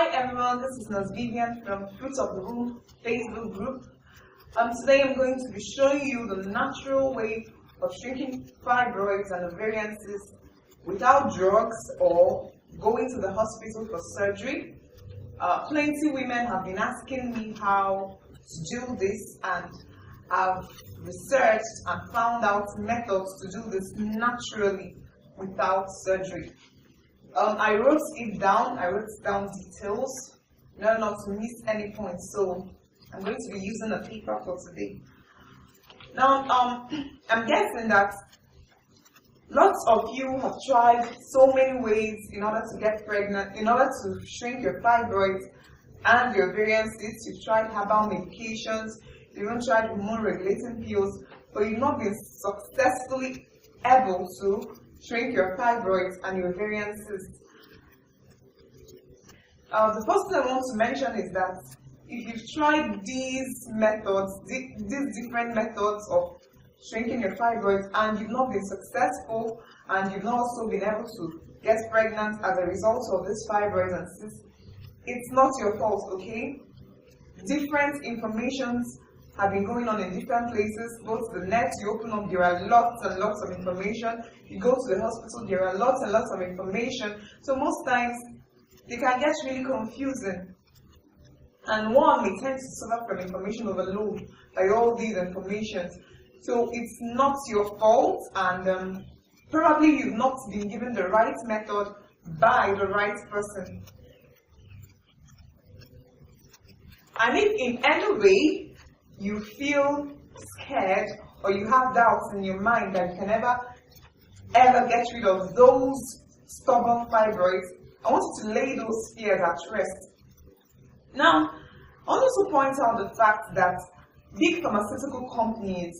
Hi everyone, this is Nurse Vivian from Fruits of the Womb Facebook group. Today I'm going to be showing you the natural way of shrinking fibroids and ovarian cysts without drugs or going to the hospital for surgery. Plenty women have been asking me how to do this, and I've researched and found out methods to do this naturally without surgery. I wrote down details in order not to miss any points, so I'm going to be using a paper for today. Now, I'm guessing that lots of you have tried so many ways in order to get pregnant, in order to shrink your fibroids and your ovarian cysts. You've tried herbal medications, you've even tried hormone regulating pills, but you've not been successfully able to shrink your fibroids and your ovarian cysts. The first thing I want to mention is that if you've tried these methods, these different methods of shrinking your fibroids, and you've not been successful, and you've not also been able to get pregnant as a result of these fibroids and cysts, it's not your fault, okay? Different informations have been going on in different places. Go to the net, you open up, there are lots and lots of information. You go to the hospital, there are lots and lots of information. So most times, they can get really confusing. And one may tend to suffer from information overload by all these informations. So it's not your fault, and probably you've not been given the right method by the right person. And if in any way you feel scared or you have doubts in your mind that you can ever get rid of those stubborn fibroids, I want you to lay those fears at rest. Now, I want to point out the fact that big pharmaceutical companies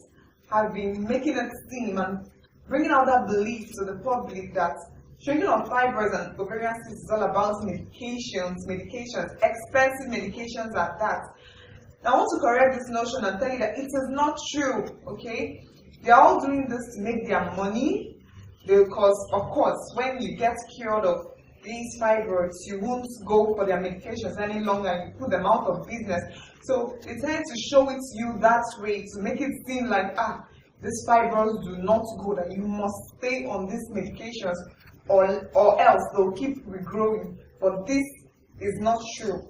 have been making it seem and bringing out that belief to the public that shrinking of fibroids and ovarian cysts is all about medications, expensive medications at that. Now, I want to correct this notion and tell you that it is not true, okay? They are all doing this to make their money, because, of course, when you get cured of these fibroids, you won't go for their medications any longer, and you put them out of business. So they tend to show it to you that way to make it seem like, these fibroids do not go, that you must stay on these medications or else they'll keep regrowing. But this is not true.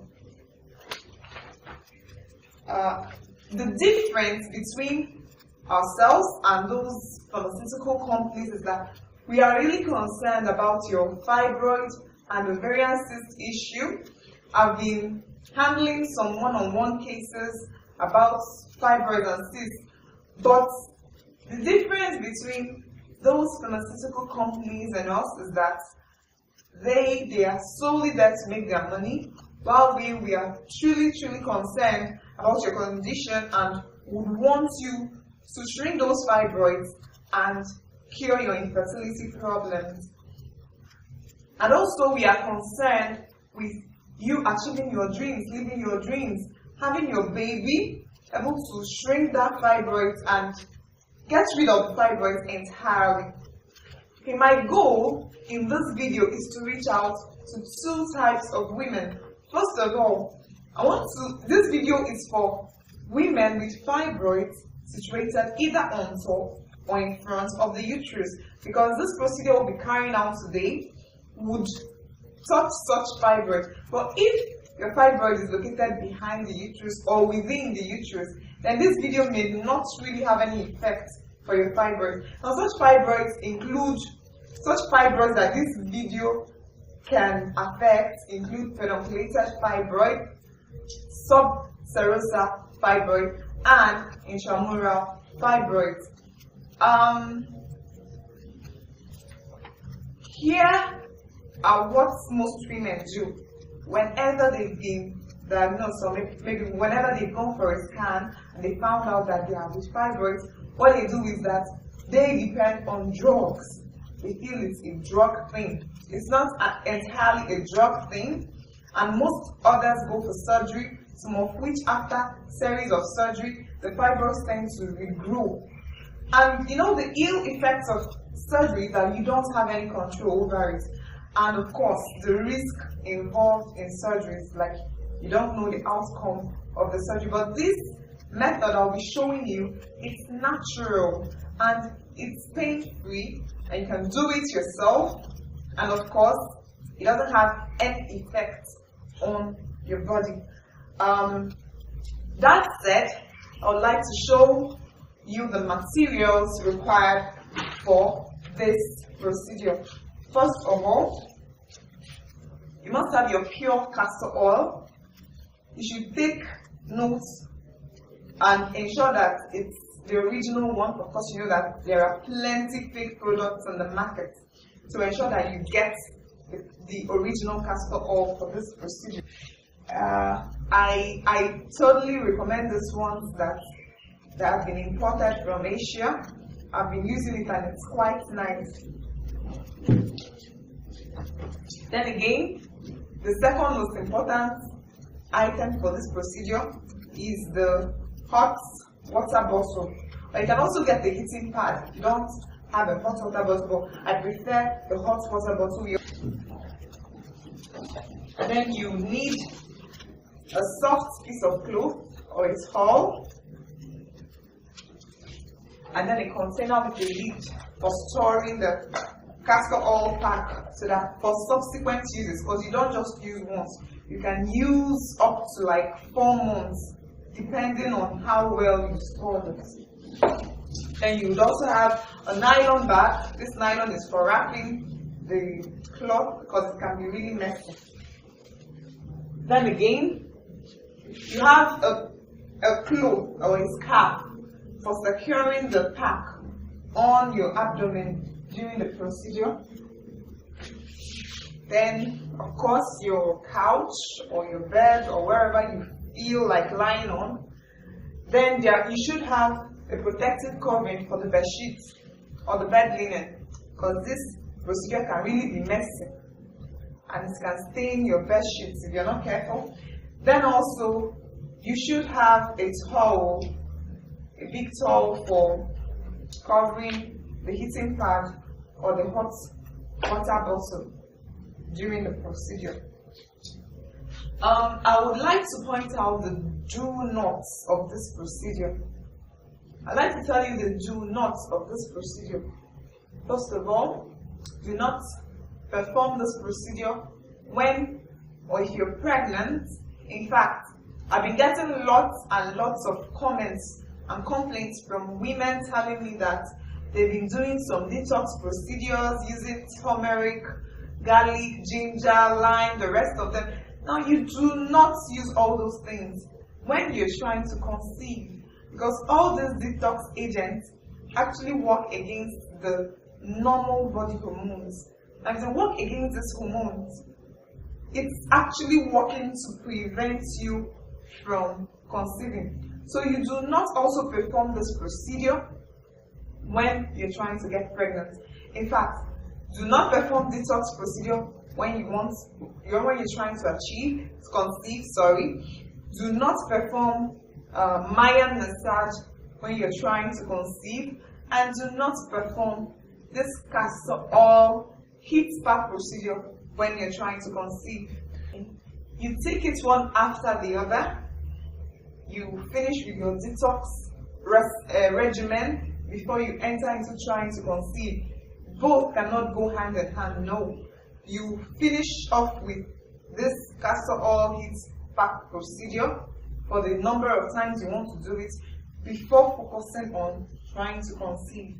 The difference between ourselves and those pharmaceutical companies is that we are really concerned about your fibroid and ovarian cyst issue. I've been handling some one-on-one cases about fibroid and cysts, but the difference between those pharmaceutical companies and us is that they are solely there to make their money, while we are truly concerned about your condition and would want you to shrink those fibroids and cure your infertility problems. And also, we are concerned with you achieving your dreams, living your dreams, having your baby, able to shrink that fibroids and get rid of the fibroids entirely. Okay, my goal in this video is to reach out to two types of women. First of all, this video is for women with fibroids situated either on top or in front of the uterus, because this procedure we'll be carrying out today would touch such fibroid. But if your fibroid is located behind the uterus or within the uterus, then this video may not really have any effect for your fibroid. Now, such fibroids that this video can affect include pedunculated fibroid, subserosal fibroid, and intramural fibroids. Here are what most women do whenever they've been diagnosed, or maybe whenever they've gone for a scan and they found out that they have these fibroids. What they do is that they depend on drugs. They feel it's a drug thing. It's not entirely a drug thing, and most others go for surgery, some of which after series of surgery, the fibroids tend to regrow. And the ill effects of surgery is that you don't have any control over it. And of course, the risk involved in surgery is like you don't know the outcome of the surgery. But this method I'll be showing you, it's natural and it's pain-free, and you can do it yourself. And of course, it doesn't have any effect on your body. That said, I would like to show you the materials required for this procedure. First of all, you must have your pure castor oil. You should take notes and ensure that it's the original one. Of course, you know that there are plenty fake products on the market. So ensure that you get the original castor oil for this procedure. I totally recommend this ones that have been imported from Asia. I've been using it and it's quite nice. Then again, the second most important item for this procedure is the hot water bottle. But you can also get the heating pad if you don't have a hot water bottle. I prefer the hot water bottle. And then you need a soft piece of cloth or a towel, and then a container with a lid for storing the castor oil pack, so that for subsequent uses, because you don't just use once, you can use up to like 4 months depending on how well you store it. And you would also have a nylon bag. This nylon is for wrapping the cloth because it can be really messy. Then again, you have a cloth or a scarf for securing the pack on your abdomen during the procedure. Then, of course, your couch or your bed or wherever you feel like lying on. Then you should have a protective covering for the bed sheets or the bed linen, because this procedure can really be messy and it can stain your bed sheets if you're not careful. Then also, you should have a towel, a big towel for covering the heating pad or the hot water bottle during the procedure. I would like to point out the do nots of this procedure. I'd like to tell you the do nots of this procedure. First of all, do not perform this procedure when or if you're pregnant. In fact, I've been getting lots and lots of comments and complaints from women telling me that they've been doing some detox procedures using turmeric, garlic, ginger, lime, the rest of them. Now, you do not use all those things when you're trying to conceive, because all these detox agents actually work against the normal body hormones. And to work against these hormones, it's actually working to prevent you from conceiving. So you do not also perform this procedure when you're trying to get pregnant. In fact, do not perform detox procedure when you're trying to conceive. Do not perform Mayan massage when you're trying to conceive, and do not perform this castor oil heat pack procedure when you're trying to conceive. You take it one after the other. You finish with your detox regimen before you enter into trying to conceive. Both cannot go hand in hand, no. You finish off with this castor oil heat pack procedure for the number of times you want to do it before focusing on trying to conceive.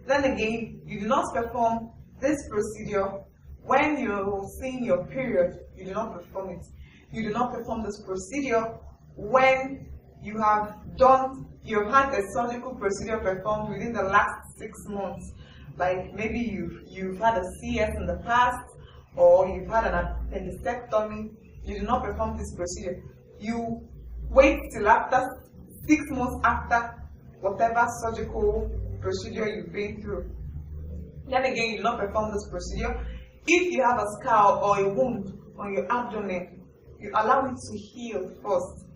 Then again, you do not perform this procedure when you're seeing your period. You do not perform it. You do not perform this procedure when you have had a surgical procedure performed within the last 6 months. Like maybe you've had a CS in the past, or you've had an appendectomy. You do not perform this procedure. You wait till after 6 months after whatever surgical procedure you've been through. Then again, you do not perform this procedure. If you have a scar or a wound on your abdomen, you allow it to heal first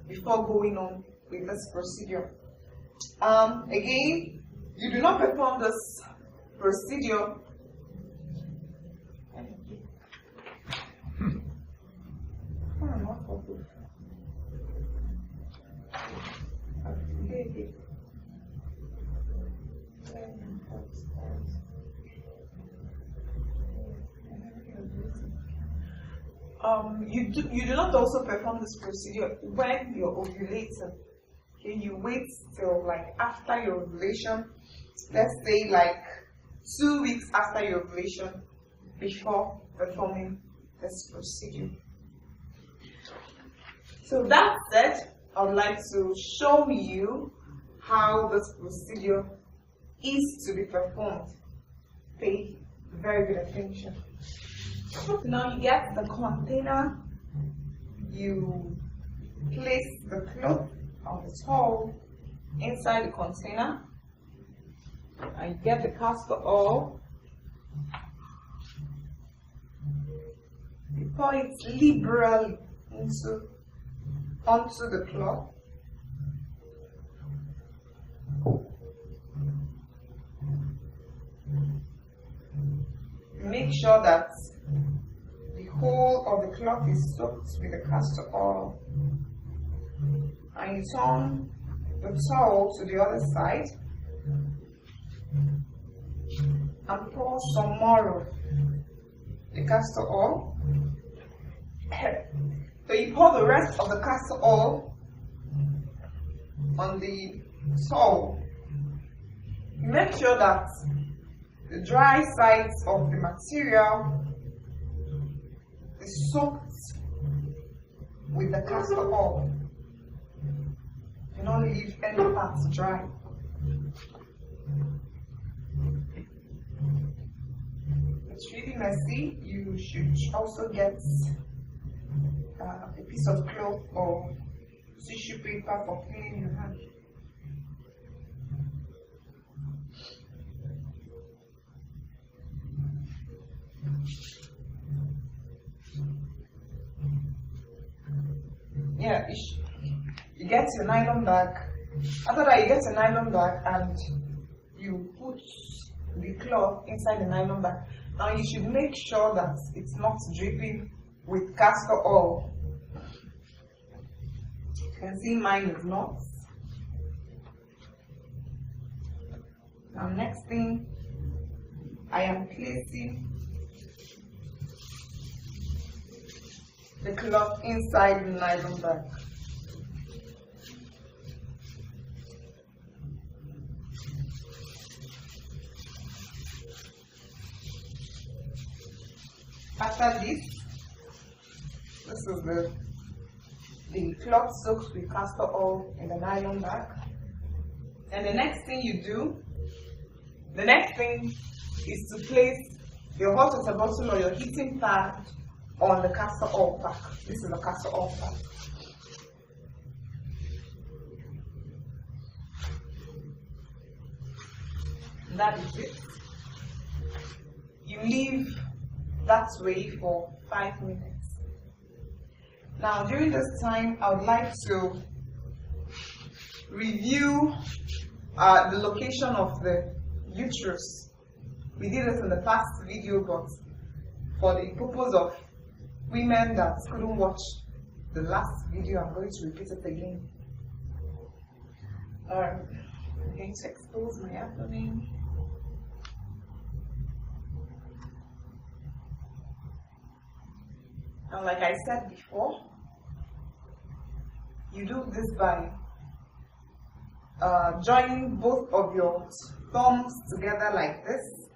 before going on with this procedure. Again, you do not perform this procedure couple. You do not also perform this procedure when you're ovulating. Okay, you wait till like after your ovulation, let's say like 2 weeks after your ovulation before performing this procedure. So that said, I would like to show you how this procedure is to be performed. Pay very good attention. Now you get the container, you place the cloth on the towel inside the container, and you get the castor oil. You pour it liberally onto the cloth. Make sure that the whole of the cloth is soaked with the castor oil, and you turn the towel to the other side and pour some more of the castor oil. So you pour the rest of the castor oil on the towel. You make sure that the dry sides of the material is soaked with the castor oil. Do not leave any parts dry. It's really messy. You should also get a piece of cloth or tissue paper for cleaning your hand. Yeah, you get your nylon bag. After that, you get a nylon bag and you put the cloth inside the nylon bag. Now you should make sure that it's not dripping with castor oil. You can see mine is not. Now next thing, I am placing the cloth inside the nylon bag. After this is the cloth soaked with castor oil in the nylon bag. And the next thing is to place your hot water bottle or your heating pad on the castor oil pack. This is the castor oil pack. And that is it. You leave that way for 5 minutes. Now during this time, I would like to review the location of the uterus. We did this in the past video, but for the purpose of women that couldn't watch the last video, I'm going to repeat it again. I'm going to expose my abdomen. And like I said before, you do this by joining both of your thumbs together like this,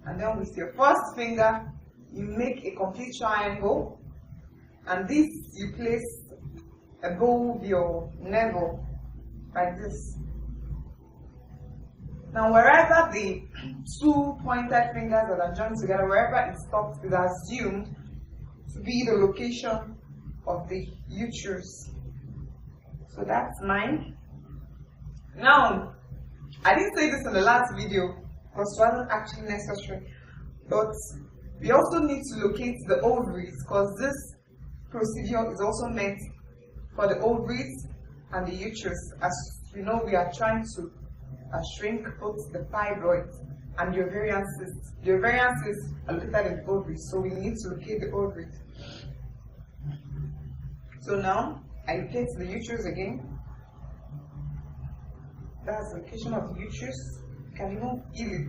and then with your first finger you make a complete triangle, and this you place above your navel like this. Now wherever the 2 pointed fingers that are joined together, wherever it stops, is assumed to be the location of the uterus. So that's mine. Now, I didn't say this in the last video because it wasn't actually necessary, but we also need to locate the ovaries, because this procedure is also meant for the ovaries and the uterus. As you know, we are trying to shrink both the fibroids and the ovarian cysts. The ovarian cysts are located in the ovaries, so we need to locate the ovaries. So now I place the uterus again. That's the location of the uterus. You can even feel it.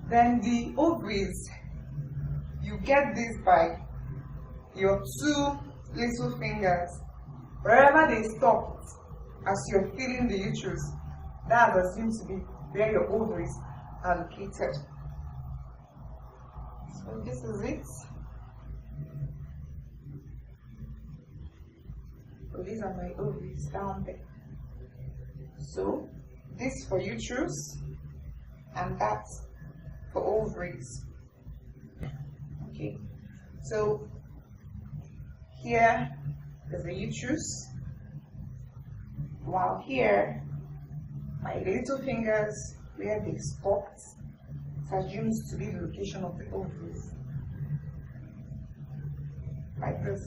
Then the ovaries, you get this by your two little fingers. Wherever they stop, as you're feeling the uterus, that seems to be where your ovaries are located. So this is it. So these are my ovaries down there. So this for uterus and that for ovaries. Okay, so here is the uterus, while here my little fingers where they stopped assumes to be the location of the ovaries, like this.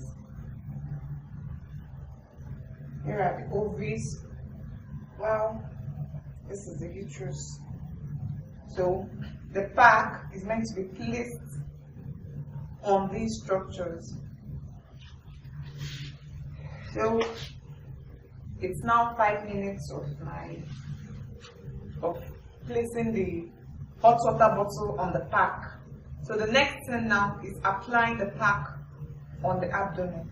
Here are the ovaries. Well, this is the uterus. So the pack is meant to be placed on these structures. So it's now 5 minutes of placing the hot water bottle on the pack. So the next thing now is applying the pack on the abdomen.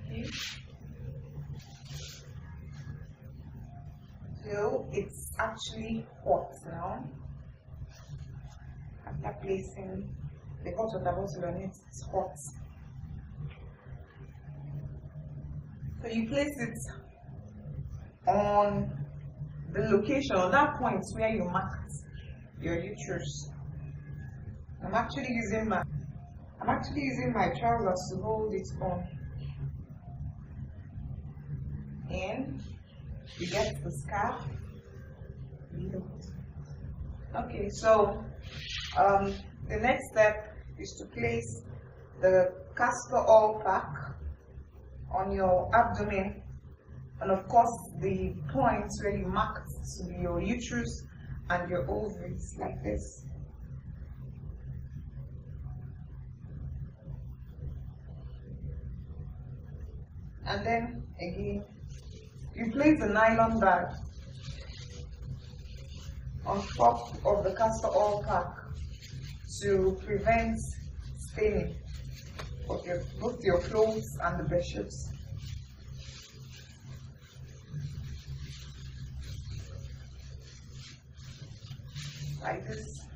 Okay. So it's actually hot now. After placing the hot water bottle on it, it's hot. So you place it on the location, on that point where you marked your uterus. I'm actually using my trousers to hold it on. And you get the scarf. Okay, so the next step is to place the castor oil pack on your abdomen, and of course the points where you marked to be your uterus and your ovaries, like this. And then again, you place the nylon bag on top of the castor oil pack to prevent staining of both your clothes and the bedsheets. Like this.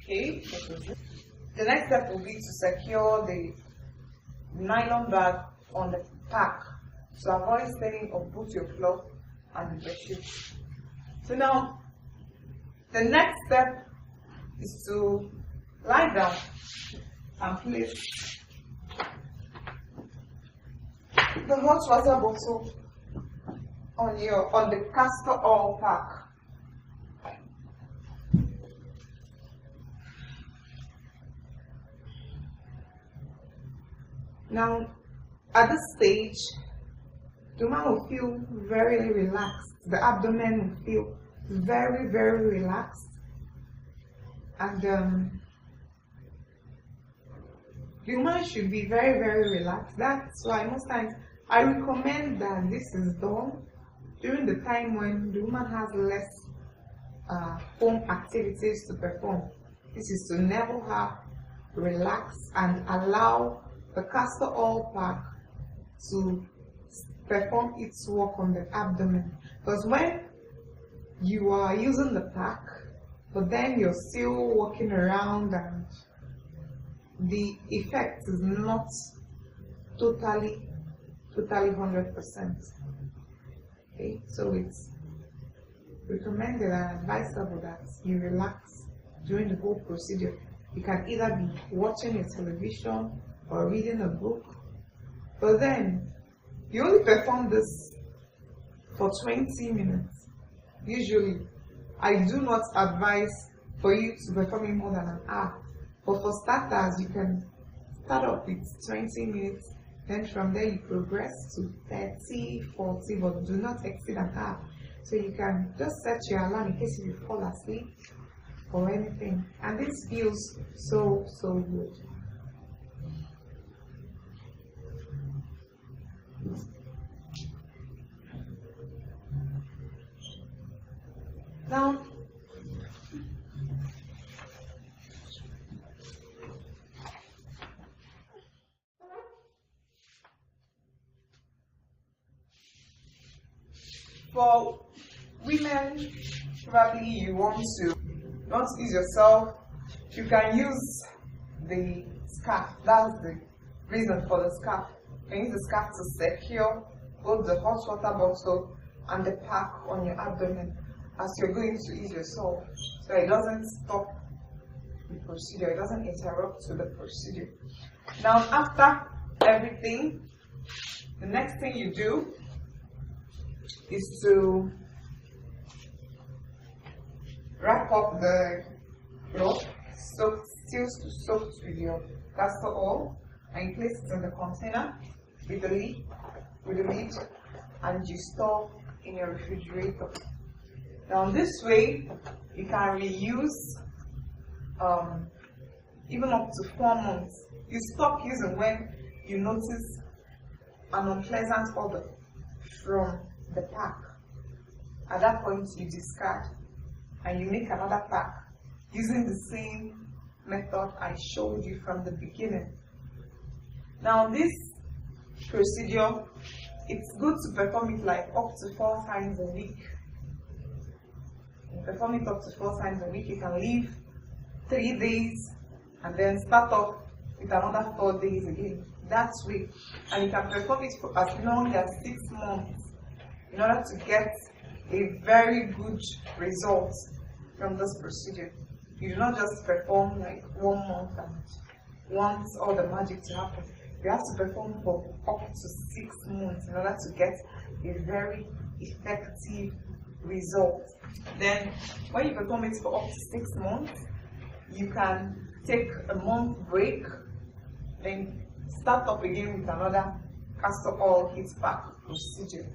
Okay. The next step will be to secure the nylon bag on the pack to avoid staining of both your cloth and the bedsheets. So now, the next step is to lie down and place the hot water bottle on the castor oil pack. Now, at this stage, the woman will feel very relaxed. The abdomen will feel very, very relaxed. And the woman should be very, very relaxed. That's why most times I recommend that this is done during the time when the woman has less home activities to perform. This is to enable her relax and allow the castor oil pack to perform its work on the abdomen. Because when you are using the pack, but then you're still walking around and the effect is not totally 100%. Okay, so it's recommended and advisable that you relax during the whole procedure. You can either be watching a television or reading a book, but then you only perform this for 20 minutes. Usually, I do not advise for you to perform it more than an hour. But for starters, you can start off with 20 minutes, then from there you progress to 30, 40, but do not exceed an hour. So you can just set your alarm in case you fall asleep or anything. And this feels so good. Now, for women, probably you want to use yourself, you can use the scarf. That's the reason for the scarf. You can use the scarf to secure both the hot water bottle and the pack on your abdomen as you're going to ease yourself, so it doesn't stop the procedure, it doesn't interrupt to the procedure. Now, after everything, the next thing you do is to wrap up the cloth, still soaked with your castor oil, and you place it in the container with the lid, and you store in your refrigerator. Now, this way you can reuse even up to 4 months. You stop using when you notice an unpleasant odor from the pack. At that point, you discard and you make another pack using the same method I showed you from the beginning. Now, this procedure, it's good to perform it like up to 4 times a week. You perform it up to 4 times a week. You can leave 3 days and then start off with another 4 days again. That way, and you can perform it for as long as 6 months in order to get a very good result from this procedure. You do not just perform like 1 month and want all the magic to happen. You have to perform for up to 6 months in order to get a very effective result. Then, when you perform it for up to 6 months, you can take a month break, then start up again with another castor oil heat pack procedure.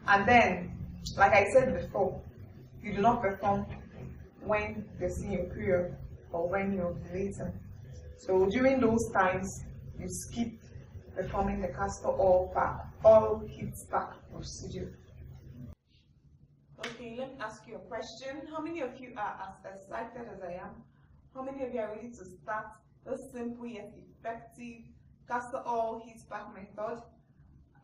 And then, like I said before, you do not perform when you're seeing your period or when you're ovulating. So during those times, you skip performing the castor oil heat pack procedure. Okay, let me ask you a question. How many of you are as excited as I am? How many of you are ready to start this simple yet effective castor oil heat pack method?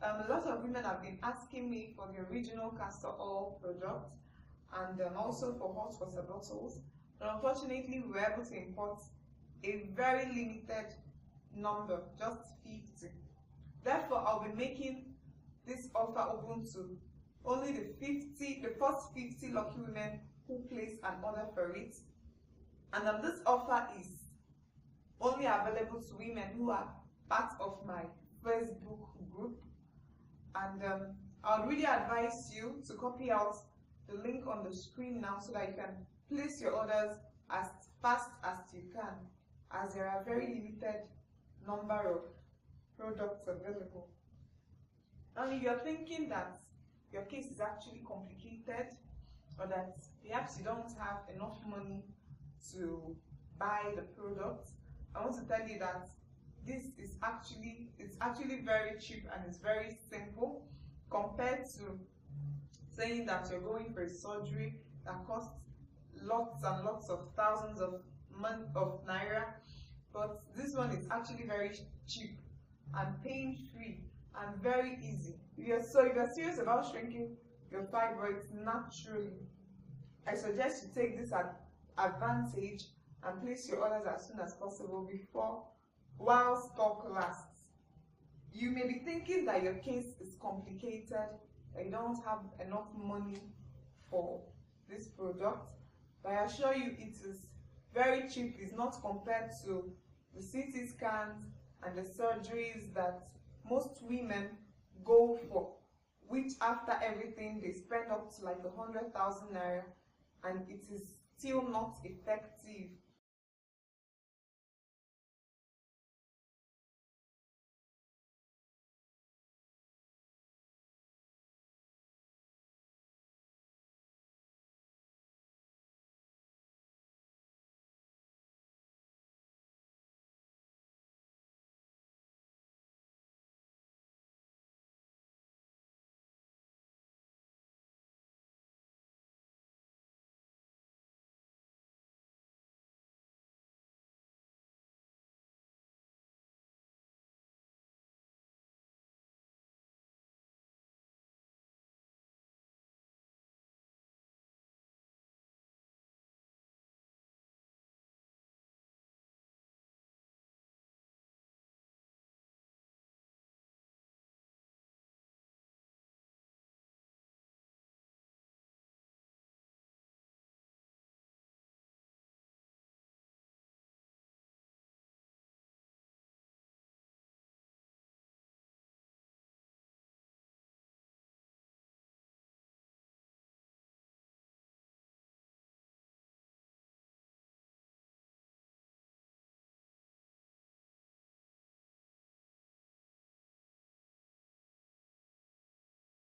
A lot of women have been asking me for the original castor oil product and also for hot water bottles. But unfortunately, we were able to import a very limited number, just 50. Therefore, I'll be making this offer open to only the first 50 lucky women who place an order for it. And this offer is only available to women who are part of my Facebook group. And I would really advise you to copy out the link on the screen now so that you can place your orders as fast as you can, as there are very limited number of products available. And if you're thinking that your case is actually complicated, or that perhaps you don't have enough money to buy the product, I want to tell you that this is actually very cheap and it's very simple compared to saying that you're going for a surgery that costs lots and lots of thousands of naira. But this one is actually very cheap and pain-free and very easy. If you're serious about shrinking your fibroids naturally, I suggest you take this advantage and place your orders as soon as possible while stock lasts. You may be thinking that your case is complicated, that you don't have enough money for this product, but I assure you it is very cheap. It's not compared to the CT scans and the surgeries that most women go for, which after everything they spend up to like 100,000 naira, and it is still not effective